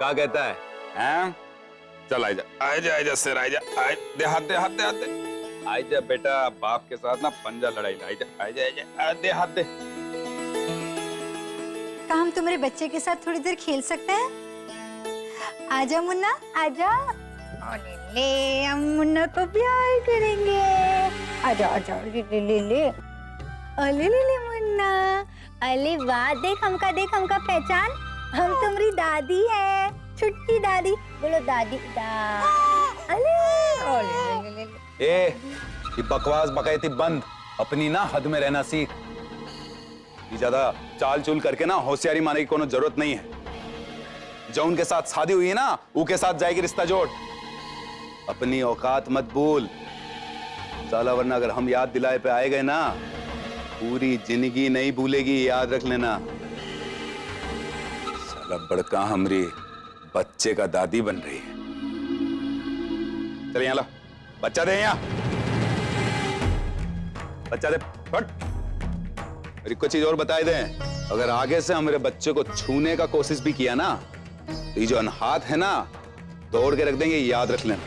क्या कहता है? हैं? चल आजा आजा आजा सिर आजा दे हाथ दे हाथ दे हाथ दे आजा बेटा, बाप के साथ ना पंजा लड़ाई आजा आजा आजा दे हाथ दे। क्या हम तुम्हारे बच्चे के साथ थोड़ी देर खेल सकते हैं? आजा मुन्ना आजा। अरे ले, हम मुन्ना को प्यार करेंगे। आजा आजा ले ले ले ले। अले ले ले मुन्ना। अले वाह, देख हमका पहचान। हम तुम्हारी दादी है, छुट्टी दादी। बोलो दादी दा। अले ले ले ले। ए, ये बकवास बकैती बंद, अपनी ना हद में रहना सीख। ये ज्यादा चाल चूल करके ना होशियारी मारने की कोनो जरूरत नहीं है। जो उनके साथ शादी हुई है ना, उनके साथ जाएगी रिश्ता जोड़। अपनी औकात मत भूल साला, वरना अगर हम याद दिलाए पे आए गए ना, पूरी जिंदगी नहीं भूलेगी, याद रख लेना। साला बड़का हमरी बच्चे का दादी बन रही है। चल यहाँ ला, बच्चा दे यहाँ, बच्चा दे। फट। एक चीज और बताए दें, अगर आगे से हमारे बच्चे को छूने का कोशिश भी किया ना, तो ये जो अनहाथ है ना, तोड़ के रख देंगे, याद रख लेना।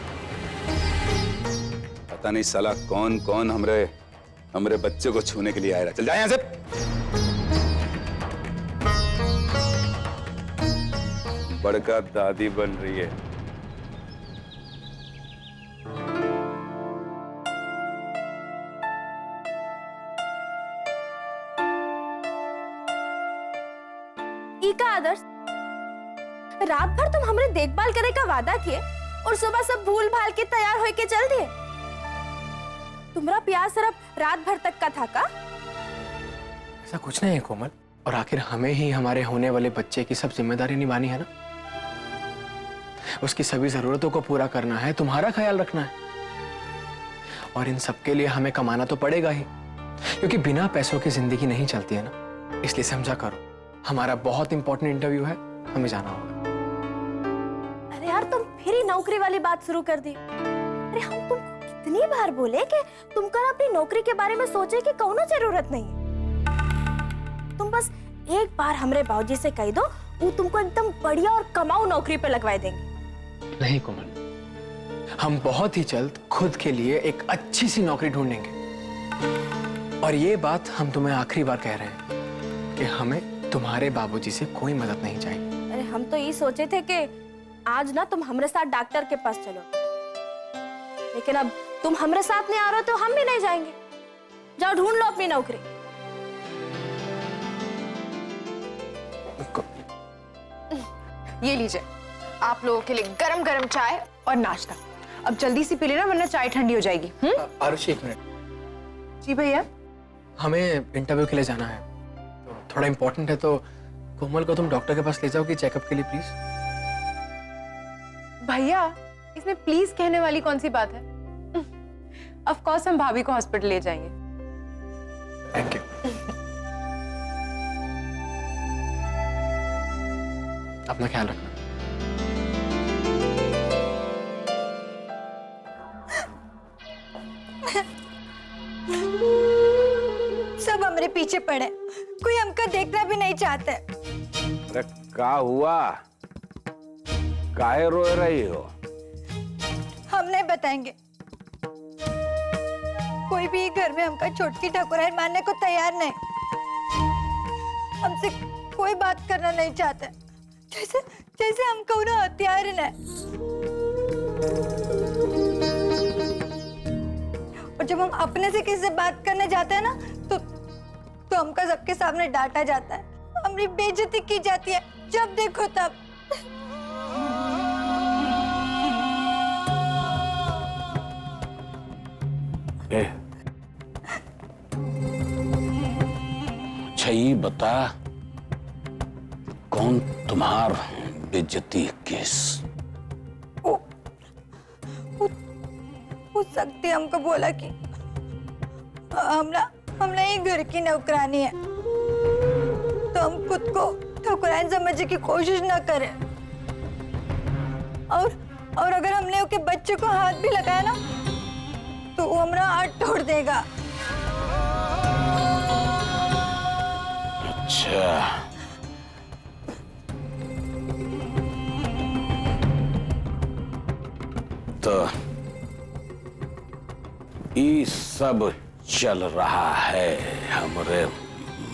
पता नहीं साला कौन कौन हमरे बच्चे को छूने के लिए आएगा। चल जाए यहां से। बड़का दादी बन रही है। का आदर्श, रात भर तुम हमारे देखभाल करे का वादा किए और सुबह सब भूल भाल के तैयार होके चल दिए। तुम्हारा प्यार सिर्फ रात भर तक का था का? ऐसा कुछ नहीं है कोमल, और आखिर हमें ही हमारे होने वाले बच्चे की सब जिम्मेदारी निभानी है ना। उसकी सभी जरूरतों को पूरा करना है, तुम्हारा ख्याल रखना है, और इन सब के लिए हमें कमाना तो पड़ेगा ही, क्योंकि बिना पैसों की जिंदगी नहीं चलती है ना। इसलिए समझा करो, हमारा बहुत इंपॉर्टेंट इंटरव्यू है, हमें जाना होगा। अरे यार, तुम फिर ही नौकरी वाली बात शुरू कर दी। अरे हम तुमको कितनी बार बोले कि तुमको अपनी नौकरी के बारे में सोचे कि कौनो जरूरत नहीं है। तुम बस एक बार हमरे बाबूजी से कह दो, वो तुमको एकदम बढ़िया और कमाऊ नौकरी पे लगवा देंगे। नहीं कोमल, हम बहुत ही जल्द खुद के लिए एक अच्छी सी नौकरी ढूंढेंगे। और ये बात हम तुम्हें आखिरी बार कह रहे हैं कि हमें तुम्हारे बाबूजी से कोई मदद नहीं चाहिए। अरे हम तो ये सोचे थे कि आज ना तुम हमारे साथ डॉक्टर के पास चलो, लेकिन अब तुम हमारे साथ नहीं आ रहे हो तो हम भी नहीं जाएंगे। जाओ ढूंढ लो अपनी नौकरी। ये लीजिए आप लोगों के लिए गरम गरम चाय और नाश्ता। अब जल्दी से पी लेना वरना चाय ठंडी हो जाएगी। आरुषि, एक मिनट। जी भैया। हमें इंटरव्यू के लिए जाना है, तो थोड़ा इंपॉर्टेंट है, तो कोमल को तुम डॉक्टर के पास ले जाओगी चेकअप के लिए प्लीज। भैया इसमें प्लीज कहने वाली कौन सी बात है? ऑफ कोर्स हम भाभी को हॉस्पिटल ले जाएंगे। Thank you. अपना ख्याल रखना। सब हमारे पीछे पड़े, कोई हमका देखना भी नहीं चाहते। अरे क्या हुआ, काहे रो रही हो? हम नहीं बताएंगे। कोई भी घर में हमका छोटकी ठाकुराइन मानने को तैयार नहीं। हमसे कोई बात करना नहीं चाहते, जैसे जैसे हम कोनो हथियार है। और जब हम अपने से किसी से बात करने जाते हैं ना, तो हमका सबके सामने डांटा जाता है, हमारी बेइज्जती की जाती है, जब देखो तब। अच्छा ये बता, कौन तुम्हार बेइज्जती केस? वो शक्ति हमको बोला कि हमने ये घर की नौकरानी है, तो हम खुद को ठाकुराइन समझने की कोशिश न करें। और अगर हमने उसके बच्चे को हाथ भी लगाया ना, तो वो हमारा हाथ तोड़ देगा। अच्छा, तो ये सब चल रहा है हमरे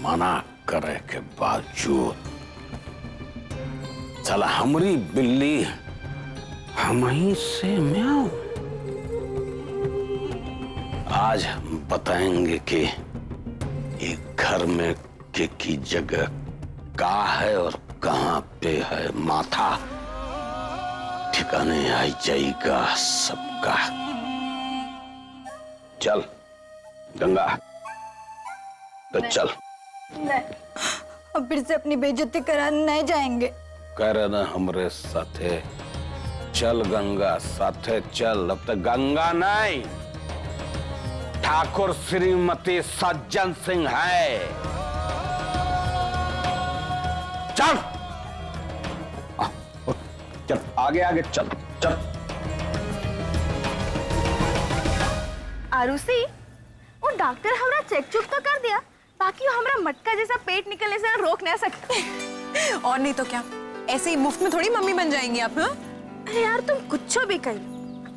मना करे के बावजूद। चला हमरी बिल्ली हम ही से म्याऊं। आज बताएंगे कि ये घर में की जगह कहाँ है और कहाँ पे है माथा। ठिकाने आई जाएगा सबका। चल गंगा, तो चल। अब फिर से अपनी बेइज्जती कराने नहीं जाएंगे। कह रहे ना हमरे साथे चल गंगा, साथे चल। अब तक गंगा नहीं, ठाकुर श्रीमती सज्जन सिंह है। चल चल आगे आगे चल चल। आरुषि, वो डॉक्टर हमरा चेक चुक तो कर दिया, बाकी वो हमरा मटका जैसा पेट निकलने से रोक नहीं सकते। और नहीं तो क्या, ऐसे ही मुफ्त में थोड़ी मम्मी बन जाएंगी आप। हाँ अरे यार तुम कुछ भी कर,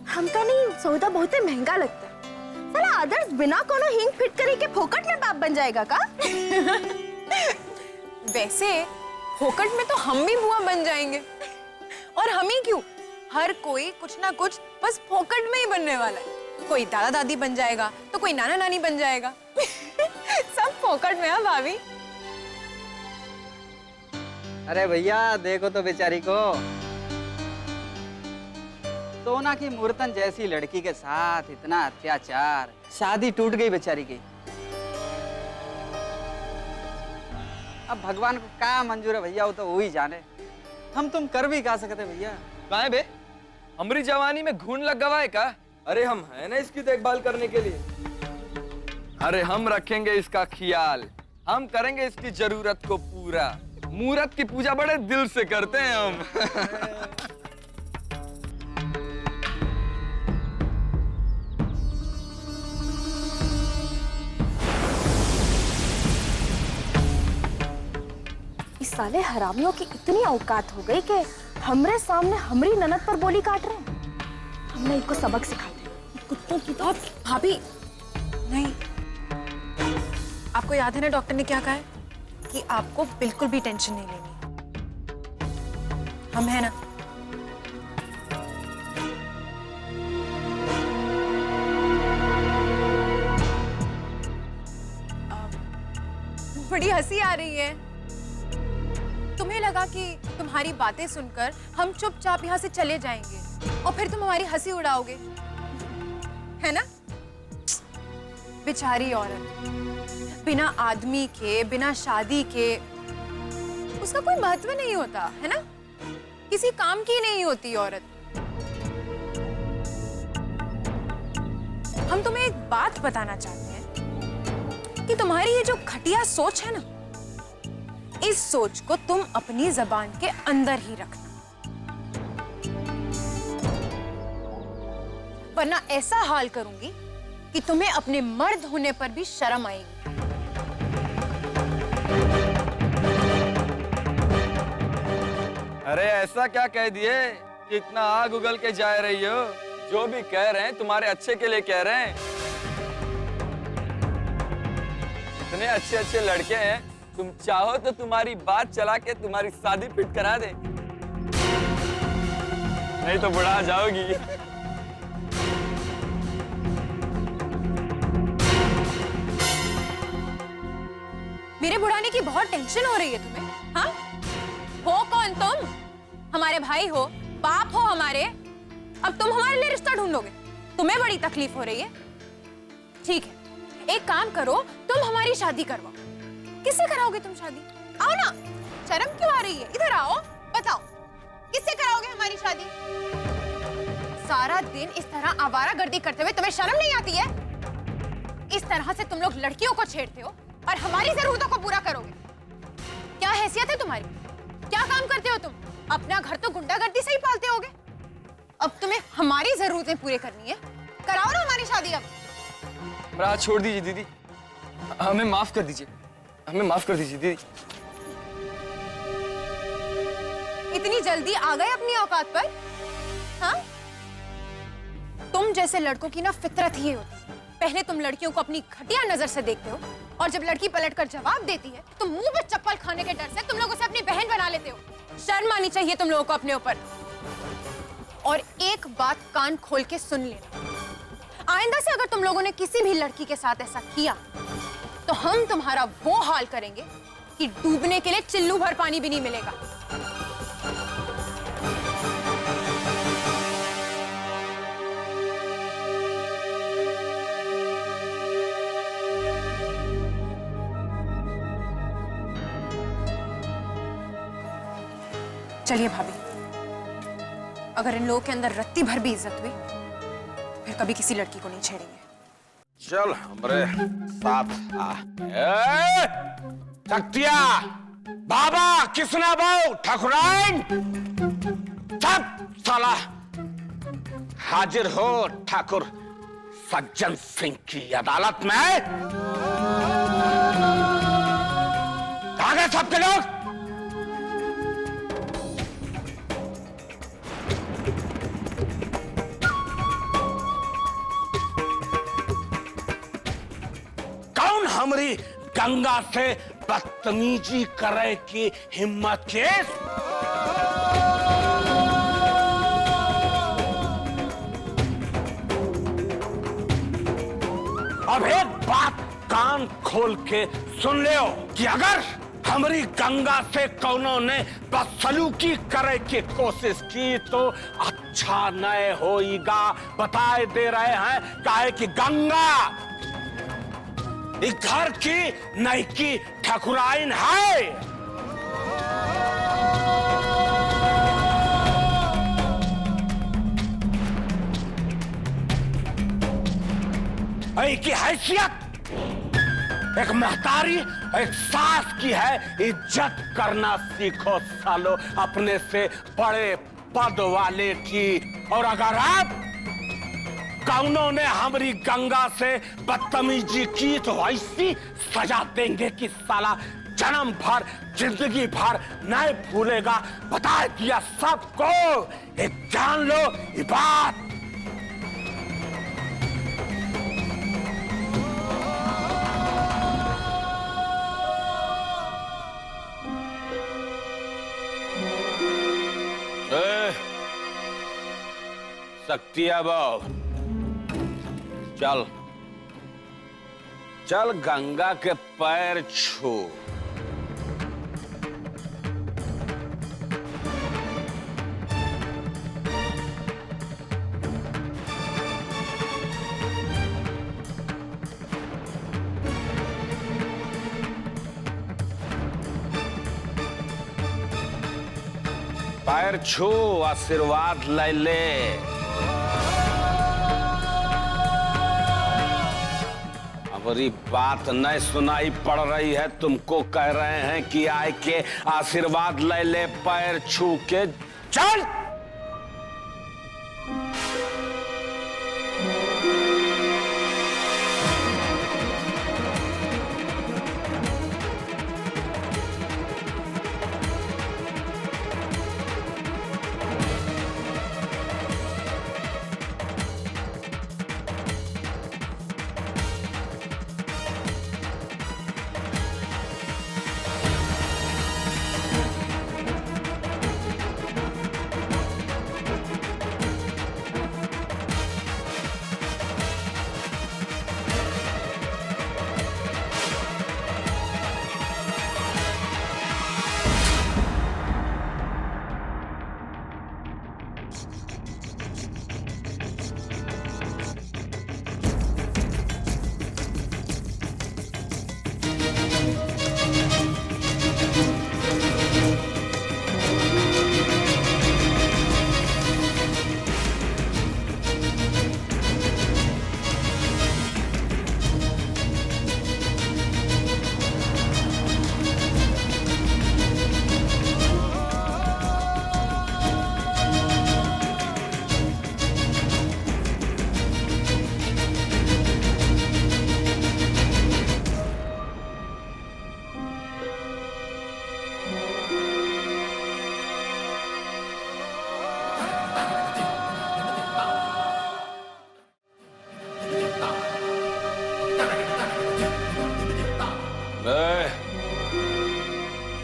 हमका नहीं सौदा बहुत महंगा लगता है। साला आदर्श बिना कोनो हिंग फिट करे के फोकट में बाप बन जाएगा का? वैसे फोकट में तो हम भी बुआ बन जाएंगे। और हम ही क्यों, हर कोई कुछ ना कुछ बस फोकट में ही बनने वाला है। कोई दादा दादी बन जाएगा तो कोई नाना नानी बन जाएगा। सब फोकट में है भाभी। अरे भैया देखो तो बेचारी को, सोना की मूर्तन जैसी लड़की के साथ इतना अत्याचार, शादी टूट गई बेचारी की। अब भगवान को क्या मंजूर है भैया, वो तो वही जाने। हम तुम कर भी क्या सकते भैया। काहे बे, हमारी जवानी में घून लग गवा है का? अरे हम है ना इसकी देखभाल करने के लिए। अरे हम रखेंगे इसका ख्याल, हम करेंगे इसकी जरूरत को पूरा। मूरत की पूजा बड़े दिल से करते हैं हम। इस साले हरामियों की इतनी औकात हो गई कि हमरे सामने हमरी ननद पर बोली काट रहे हैं। हमने इनको सबक सिखाते हैं। कुत्तों की तो। भाभी नहीं, आपको याद है ना डॉक्टर ने क्या कहा है कि आपको बिल्कुल भी टेंशन नहीं लेनी है। हम है ना। बड़ी हंसी आ रही है। तुम्हें लगा कि तुम्हारी बातें सुनकर हम चुपचाप यहाँ से चले जाएंगे और फिर तुम हमारी हंसी उड़ाओगे, है ना? बेचारी औरत, बिना आदमी के, बिना शादी के उसका कोई महत्व नहीं होता, है ना? किसी काम की नहीं होती औरत। हम तुम्हें एक बात बताना चाहते हैं कि तुम्हारी ये जो घटिया सोच है ना, इस सोच को तुम अपनी जबान के अंदर ही रखना, वरना ऐसा हाल करूंगी कि तुम्हें अपने मर्द होने पर भी शर्म आएगी। अरे ऐसा क्या कह दिए कि इतना आग उगल के जा रही हो? जो भी कह रहे हैं तुम्हारे अच्छे के लिए कह रहे हैं। इतने अच्छे अच्छे लड़के हैं, तुम चाहो तो तुम्हारी बात चला के तुम्हारी शादी फिट करा दे, नहीं तो बुढ़ा जाओगी। मेरे बुढ़ाने की बहुत टेंशन हो रही है तुम्हें? हाँ? हो कौन तुम? हमारे भाई हो, बाप हो हमारे। अब तुम हमारे लिए रिश्ता ढूंढोगे? तुम्हें बड़ी तकलीफ हो रही है? ठीक है, एक काम करो, तुम हमारी शादी करवाओ। किससे कराओगे तुम शादी? आओ ना, शर्म क्यों आ रही है? इधर आओ, बताओ किससे कराओगे हमारी शादी? सारा दिन इस तरह आवारागर्दी करते हुए तुम्हें शर्म नहीं आती है? इस तरह से तुम लोग लड़कियों को छेड़ते हो और हमारी जरूरतों को पूरा करोगे। क्या हैसियत है तुम्हारी? क्या काम करते हो तुम? अपना घर तो गुंडागर्दी से ही पालते होगे। अब तुम्हें हमारी जरूरतें पूरी करनी है, कराओ ना हमारी शादी। अब मेरा हाथ छोड़ दीजिए दीदी, हमें माफ कर दीजिए, हमें माफ कर दीजिए दीदी। इतनी जल्दी आ गए अपनी औकात पर? हाँ? तुम जैसे लड़कों की ना फितरत ही होती है। पहले तुम लड़कियों को अपनी घटिया नजर से देखते हो और जब लड़की पलटकर जवाब देती है तो मुंह पे चप्पल खाने के डर से तुम लोग उसे अपनी बहन बना लेते हो। शर्म आनी चाहिए तुम लोगों को अपने ऊपर। और एक बात कान खोल के सुन लेना, आइंदा से अगर तुम लोगों ने किसी भी लड़की के साथ ऐसा किया तो हम तुम्हारा वो हाल करेंगे कि डूबने के लिए चिल्लू भर पानी भी नहीं मिलेगा। चलिए भाभी, अगर इन लोगों के अंदर रत्ती भर भी इज्जत हुई तो फिर कभी किसी लड़की को नहीं छेड़ेंगे। चल हमरे साथ आ। ए, शक्तिया, बाबा, किसना बहु, ठाकुराइन, सब साला हाजिर हो ठाकुर सज्जन सिंह की अदालत में। कहां गए सबके लोग? हमारी गंगा से बदतमीजी करे की हिम्मत के? अब एक बात कान खोल के सुन ले कि अगर हमारी गंगा से कौनों ने बदसलूकी करे की कोशिश की तो अच्छा नहीं होएगा। बताए दे रहे हैं, काहे कि गंगा इस घर की नईकी ठाकुराइन है। की हैसियत एक महतारी, एक सास की है। इज्जत करना सीखो सालो अपने से बड़े पद वाले की। और अगर आप कौनों ने हमारी गंगा से बदतमीजी की तो ऐसी सजा देंगे कि साला जन्म भर जिंदगी भर नहीं भूलेगा। बता दिया सबको, एक जान लो ये बात। शक्तिया बाबू, चल चल गंगा के पैर छू। पैर छू, आशीर्वाद ले ले। हमारी बात नहीं सुनाई पड़ रही है, तुमको कह रहे हैं कि आए के आशीर्वाद ले ले, पैर छू के चल।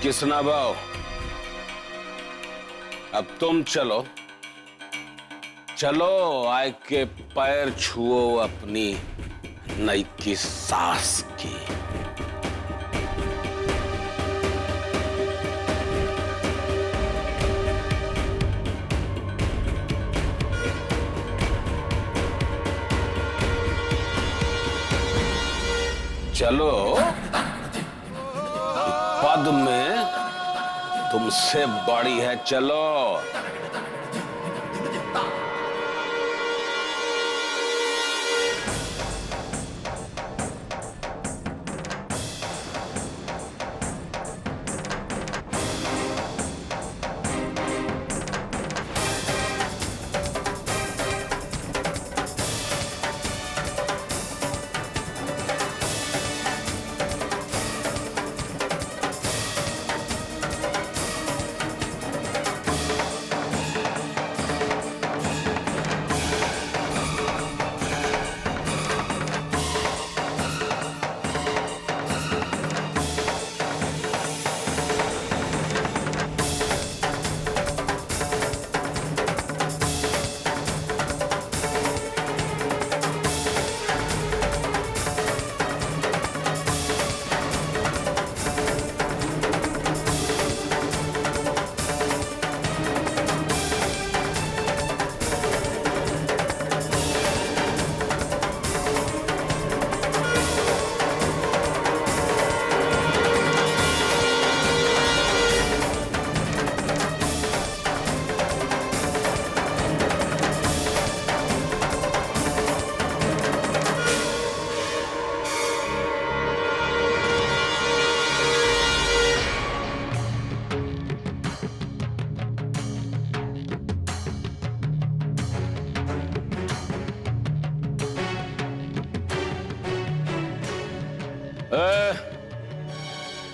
किसना बाओ, अब तुम चलो चलो, आय के पैर छुओ अपनी नई की सास की। चलो, पद में तुमसे बड़ी है, चलो।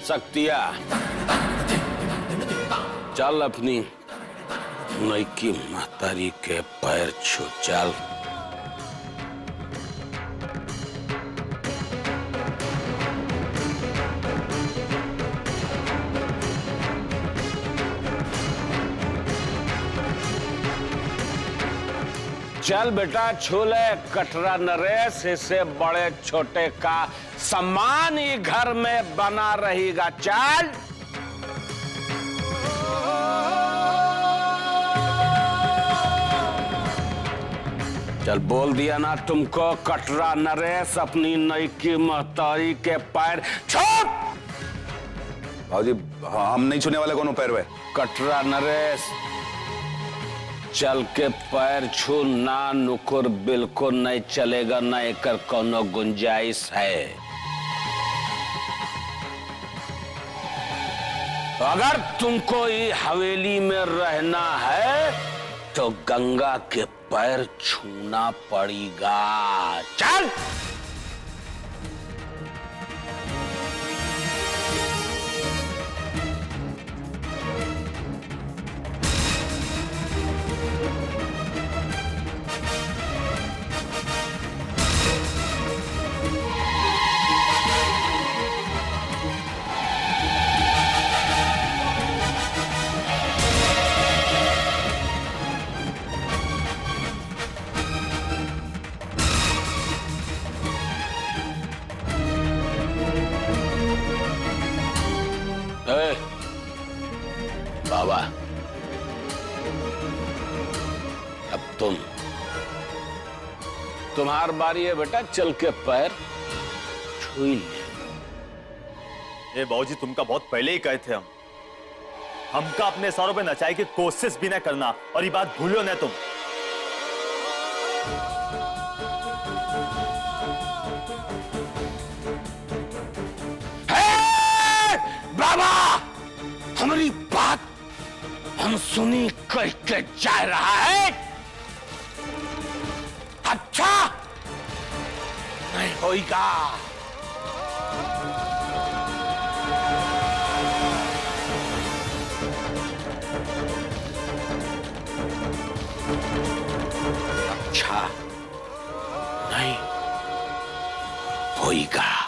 शक्तिया, चल अपनी नईकी महतारी के पैर छू, चल। चल बेटा, छू ले कटरा नरेश, इससे बड़े छोटे का सम्मान ही घर में बना रहेगा, चल। चल, बोल दिया ना तुमको, कटरा नरेश अपनी नईकी महतारी के पैर छू। भाजी, हम नहीं छूने वाले, कौन पैर वे? कटरा नरेश, चल के पैर छू, ना नुकुर बिल्कुल नहीं चलेगा, ना एकर कोनो गुंजाइश है। अगर तुमको ये हवेली में रहना है तो गंगा के पैर छूना पड़ेगा, चल। बाबा, अब तुम्हार बारी है बेटा, चल के पैर छू ले। ए बाबूजी, तुमका बहुत पहले ही कहे थे हमका अपने सरों पे नचाए की कोशिश भी न करना, और ये बात भूलो न तुम। बाबा, हमारी बात हम सुनी कह के जा रहा है, अच्छा नहीं होगा। अच्छा नहीं होगा।